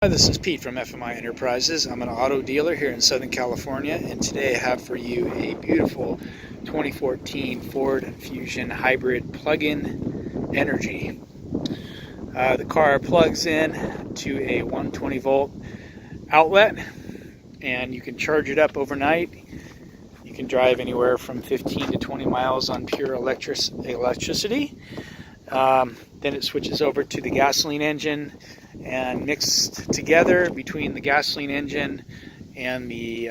Hi, this is Pete from FMI Enterprises. I'm an auto dealer here in Southern California, and today I have for you a beautiful 2014 Ford Fusion Hybrid Plug-in Energy. The car plugs in to a 120 volt outlet, and you can charge it up overnight. You can drive anywhere from 15 to 20 miles on pure electricity. Then it switches over to the gasoline engine, and mixed together between the gasoline engine and the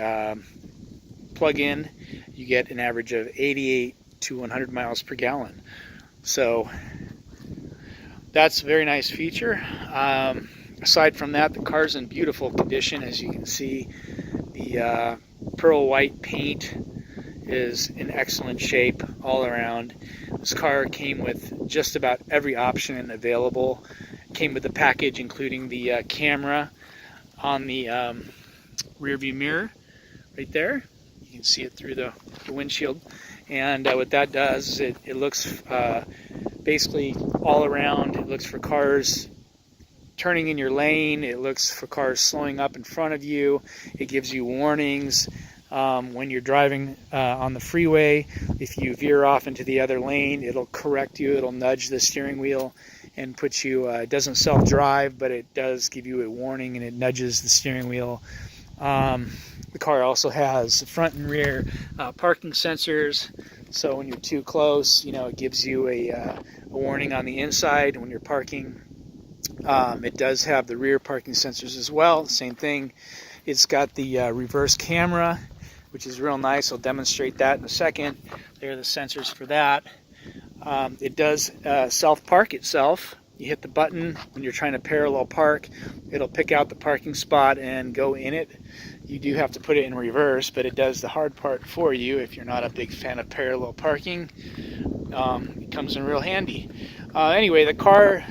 plug-in, you get an average of 88 to 100 miles per gallon. So that's a very nice feature. Aside from that, the car's in beautiful condition. As you can see, the pearl white paint is in excellent shape all around. This car came with just about every option available. Came with the package including the camera on the rear view mirror right there. You can see it through the windshield. And what that does is it looks basically all around. It looks for cars turning in your lane. It looks for cars slowing up in front of you. It gives you warnings when you're driving on the freeway. If you veer off into the other lane, it'll correct you. It'll nudge the steering wheel and put you, it doesn't self-drive, but it does give you a warning, and it nudges the steering wheel. The car also has front and rear parking sensors, so when you're too close, it gives you a warning on the inside when you're parking. It does have the rear parking sensors as well, same thing. It's got the reverse camera, which is real nice. I'll demonstrate that in a second. There are the sensors for that. It does self-park itself. You hit the button when you're trying to parallel park. It'll pick out the parking spot and go in it. You do have to put it in reverse, but it does the hard part for you if you're not a big fan of parallel parking. It comes in real handy. Anyway, the car,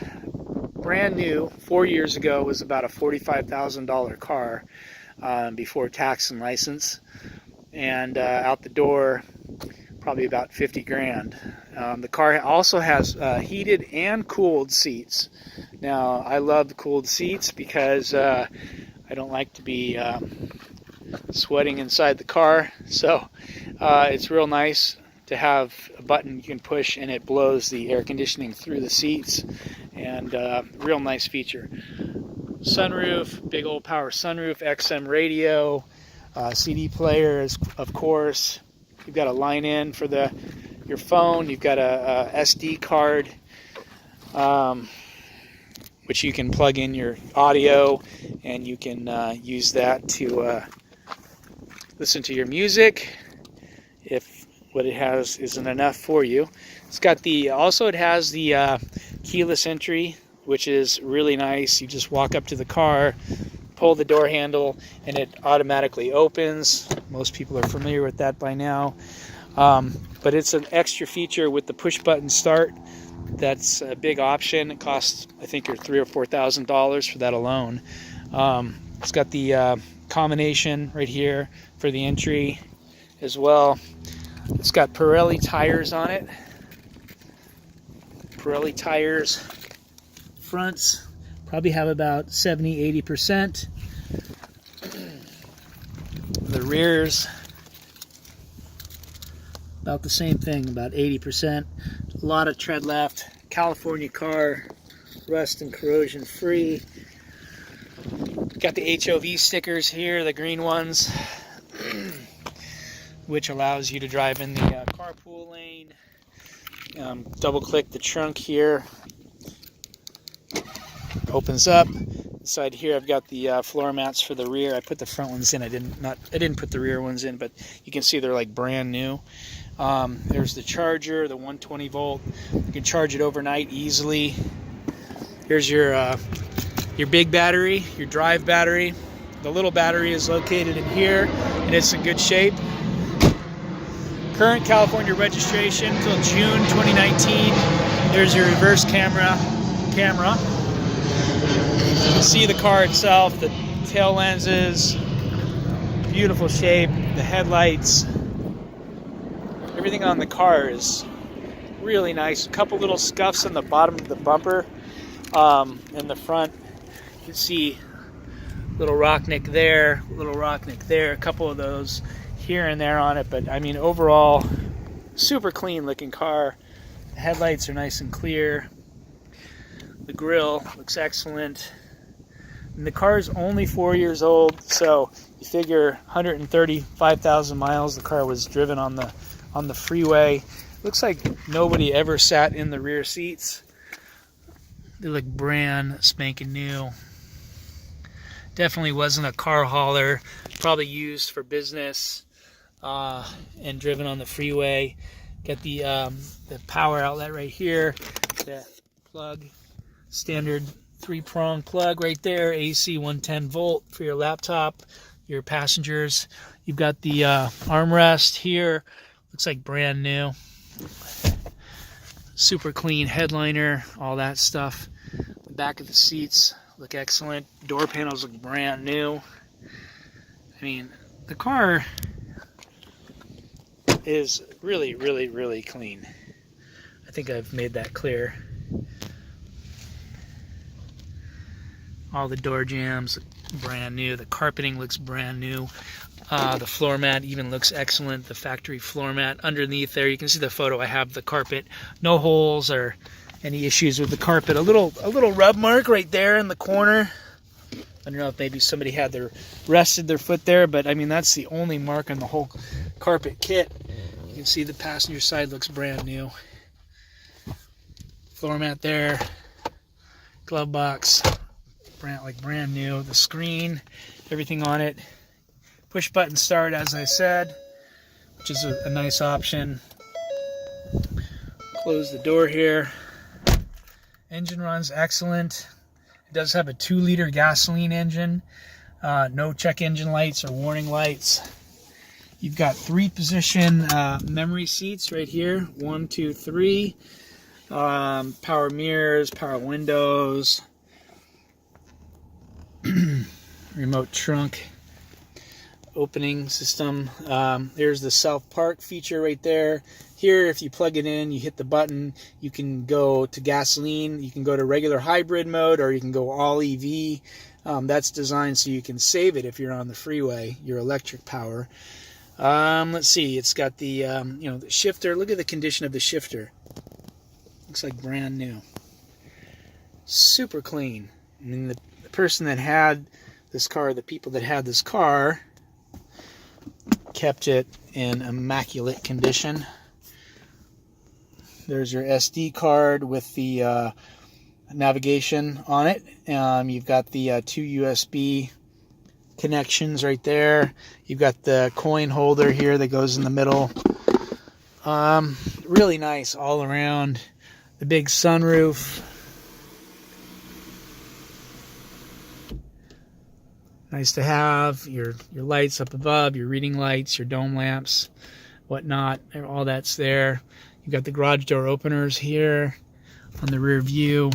brand new, 4 years ago, was about a $45,000 car before tax and license. And out the door, probably about 50 grand. The car also has heated and cooled seats. Now, I love the cooled seats because I don't like to be sweating inside the car. So it's real nice to have a button you can push and it blows the air conditioning through the seats. And real nice feature. Sunroof, big old power sunroof, XM radio, CD players, of course. You've got a line in for your phone. You've got a SD card, which you can plug in your audio, and you can use that to listen to your music if what it has isn't enough for you. It's got it has the keyless entry, which is really nice. You just walk up to the car, pull the door handle, and it automatically opens. Most people are familiar with that by now. But it's an extra feature with the push button start. That's a big option. It costs, I think, $3,000 or $4,000 for that alone. It's got the combination right here for the entry as well. It's got Pirelli tires on it. Pirelli tires, fronts probably have about 70-80%. The rears, about the same thing, about 80%. A lot of tread left. California car, rust and corrosion free. Got the HOV stickers here, the green ones, which allows you to drive in the carpool lane. Double click the trunk here. Opens up. Inside here I've got the floor mats for the rear. I put the front ones in. I didn't put the rear ones in, but you can see they're like brand new. There's the charger, the 120 volt. You can charge it overnight easily. Here's your big battery, your drive battery. The little battery is located in here, and it's in good shape. Current California registration until June 2019. There's your reverse camera. You can see the car itself, the tail lenses, beautiful shape, the headlights. Everything on the car is really nice. A couple little scuffs on the bottom of the bumper. In the front, you can see Little Rocknick there, little Rocknick there, a couple of those here and there on it, but I mean overall super clean looking car. The headlights are nice and clear. The grille looks excellent. And the car is only 4 years old, so you figure 135,000 miles the car was driven on the freeway. Looks like nobody ever sat in the rear seats. They look brand spanking new. Definitely wasn't a car hauler, probably used for business and driven on the freeway. Got the power outlet right here, the plug, standard 3-prong plug right there, AC 110 volt for your laptop, your passengers. You've got the armrest here, looks like brand new. Super clean headliner, all that stuff. The back of the seats look excellent. Door panels look brand new. I mean, the car is really, really, really clean. I think I've made that clear. All the door jambs look brand new. The carpeting looks brand new. The floor mat even looks excellent. The factory floor mat underneath there. You can see the photo. I have the carpet. No holes or any issues with the carpet. A little rub mark right there in the corner. I don't know if maybe somebody had rested their foot there, but I mean that's the only mark on the whole carpet kit. You can see the passenger side looks brand new. Floor mat there. Glove box. Brand new. The screen, everything on it. Push button start, as I said, which is a nice option. Close the door here. Engine runs excellent. It does have a 2-liter gasoline engine. No check engine lights or warning lights. You've got 3-position memory seats right here. 1, 2, 3. Power mirrors, power windows. Remote trunk opening system. There's the self-park feature right there. Here, if you plug it in, you hit the button, you can go to gasoline, you can go to regular hybrid mode, or you can go all EV. That's designed so you can save it if you're on the freeway, your electric power. Let's see, it's got the the shifter. Look at the condition of the shifter. Looks like brand new. Super clean. I mean, the person that had this car, the people that had this car, kept it in immaculate condition. There's your SD card with the navigation on it. You've got the 2 USB connections right there. You've got the coin holder here that goes in the middle. Really nice all around. The big sunroof. Nice to have your lights up above, your reading lights, your dome lamps, whatnot. All that's there. You've got the garage door openers here on the rear view.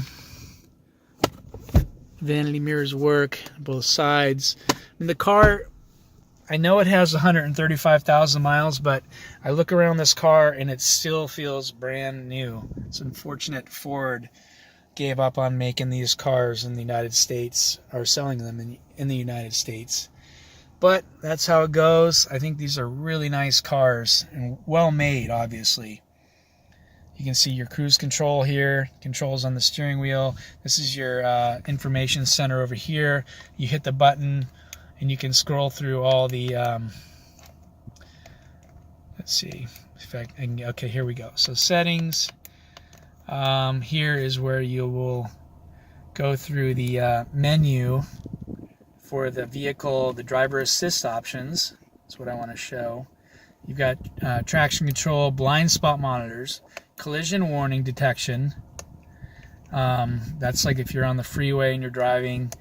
Vanity mirrors work both sides. I mean, the car, I know it has 135,000 miles, but I look around this car and it still feels brand new. It's unfortunate Ford gave up on making these cars in the United States, or selling them in the United States. But that's how it goes. I think these are really nice cars and well made, obviously. You can see your cruise control here, controls on the steering wheel. This is your information center over here. You hit the button and you can scroll through all the, let's see, okay, here we go. So settings. Here is where you will go through the menu for the vehicle, the driver assist options. That's what I want to show. You've got traction control, blind spot monitors, collision warning detection. That's like if you're on the freeway and you're driving,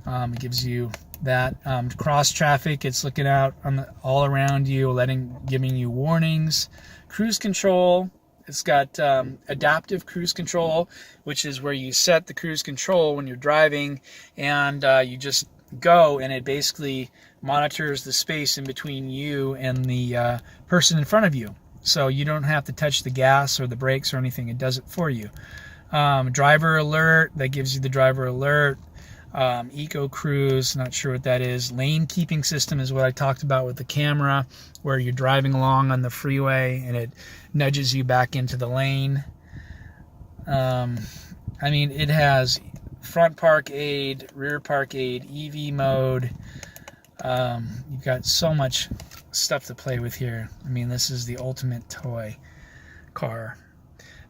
it gives you that. Cross traffic, it's looking out all around you, giving you warnings. Cruise control. It's got adaptive cruise control, which is where you set the cruise control when you're driving, and you just go, and it basically monitors the space in between you and the person in front of you. So you don't have to touch the gas or the brakes or anything. It does it for you. Driver alert, that gives you the driver alert. Eco Cruise, not sure what that is. Lane keeping system is what I talked about with the camera, where you're driving along on the freeway and it nudges you back into the lane. I mean, it has front park aid, rear park aid, EV mode. You've got so much stuff to play with here. I mean, this is the ultimate toy car.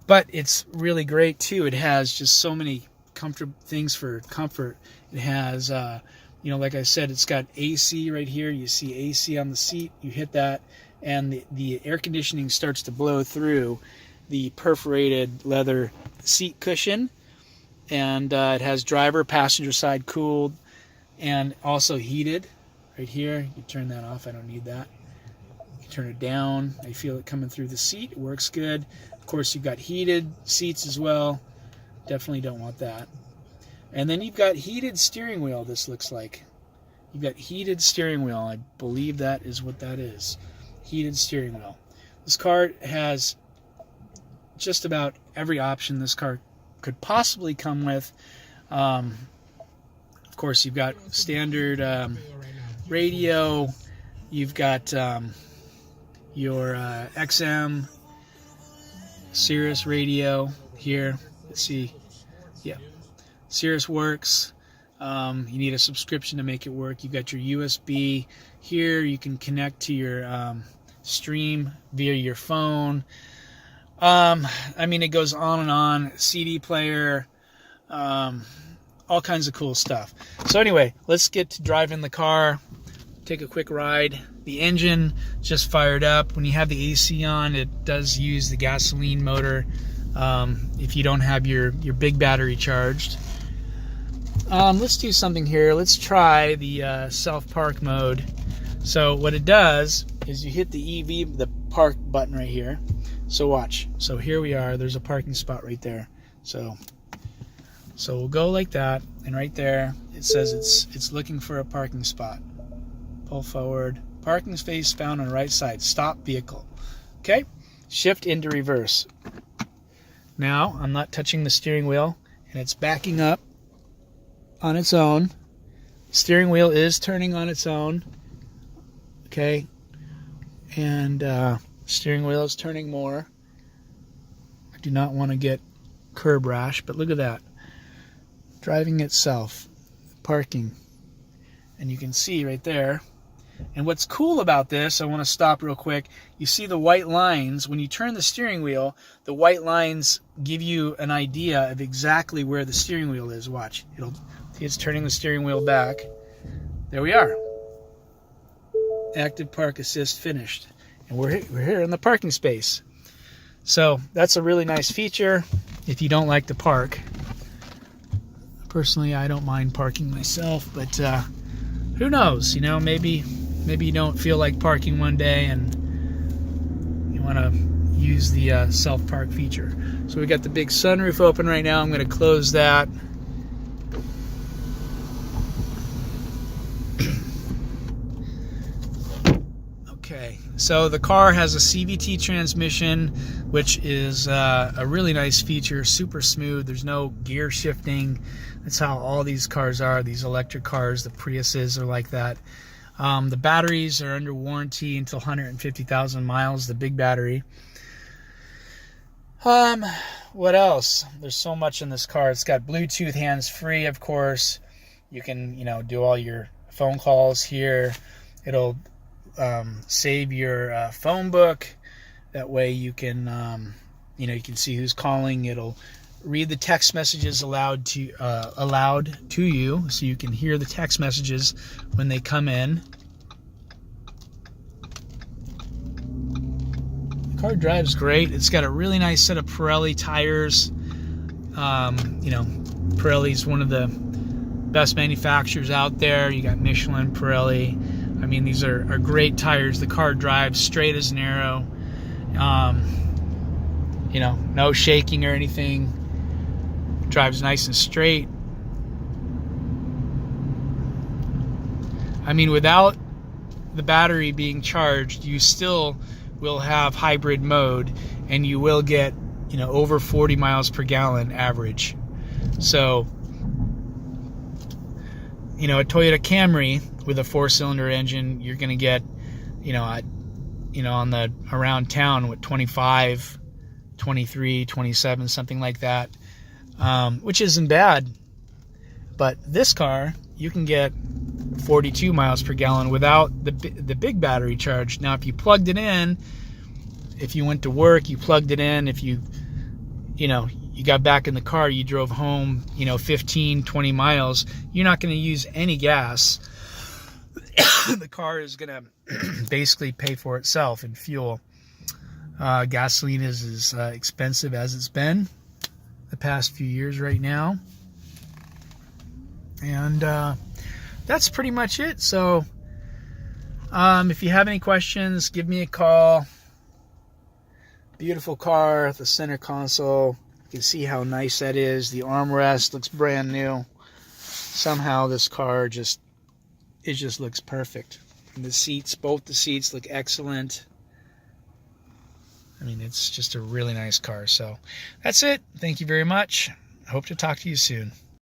But it's really great too. It has just so many things for comfort. It has, like I said, it's got AC right here. You see AC on the seat. You hit that, and the air conditioning starts to blow through the perforated leather seat cushion. And it has driver, passenger side cooled, and also heated. Right here, you turn that off. I don't need that. You turn it down. I feel it coming through the seat. It works good. Of course, you've got heated seats as well. Definitely don't want that. And then you've got heated steering wheel, this looks like. You've got heated steering wheel. I believe that is what that is. Heated steering wheel. This car has just about every option this car could possibly come with. Of course, you've got standard radio. You've got your XM Sirius radio here. Let's see. Yeah, Sirius works. You need a subscription to make it work. You've got your USB here. You can connect to your stream via your phone. I mean, it goes on and on. CD player, all kinds of cool stuff. So anyway, let's get to driving the car, take a quick ride. The engine just fired up. When you have the AC on, it does use the gasoline motor if you don't have your big battery charged. Let's do something here. Let's try the self-park mode. So what it does is you hit the EV, the park button right here. So watch. So here we are. There's a parking spot right there. So we'll go like that, and right there it says it's looking for a parking spot. Pull forward. Parking space found on the right side. Stop vehicle. Okay. Shift into reverse. Now I'm not touching the steering wheel, and it's backing up on its own. Steering wheel is turning on its own. Okay. And steering wheel is turning more. I do not want to get curb rash, but look at that. Driving itself, parking. And you can see right there. And what's cool about this, I want to stop real quick. You see the white lines. When you turn the steering wheel, the white lines give you an idea of exactly where the steering wheel is. Watch. It's turning the steering wheel back. There we are. Active park assist finished. And we're here in the parking space. So that's a really nice feature if you don't like to park. Personally, I don't mind parking myself, but who knows? Maybe you don't feel like parking one day and you want to use the self-park feature. So we got the big sunroof open right now. I'm going to close that. Okay, so the car has a CVT transmission, which is a really nice feature, super smooth. There's no gear shifting. That's how all these cars are, these electric cars. The Priuses are like that. The batteries are under warranty until 150,000 miles, the big battery. What else? There's so much in this car. It's got Bluetooth hands-free, of course. You can, do all your phone calls here. It'll save your phone book. That way you can, you can see who's calling. It'll read the text messages aloud to you, so you can hear the text messages when they come in. The car drives great. It's got a really nice set of Pirelli tires. Pirelli's one of the best manufacturers out there. You got Michelin, Pirelli. I mean, these are great tires. The car drives straight as an arrow. No shaking or anything. Drives nice and straight. I mean, without the battery being charged, you still will have hybrid mode, and you will get, over 40 miles per gallon average. So you know, a Toyota Camry with a 4-cylinder engine, you're going to get, on the around town with 25, 23, 27, something like that, which isn't bad. But this car, you can get 42 miles per gallon without the big battery charge. Now, if you plugged it in, if you went to work, you plugged it in, if you got back in the car, you drove home, 15, 20 miles, you're not going to use any gas. The car is going to basically pay for itself in fuel. Gasoline is as expensive as it's been the past few years right now. And that's pretty much it. So if you have any questions, give me a call. Beautiful car, the center console. You can see how nice that is. The armrest looks brand new. Somehow this car just looks perfect. And the seats, both the seats look excellent. I mean, it's just a really nice car. So that's it. Thank you very much. Hope to talk to you soon.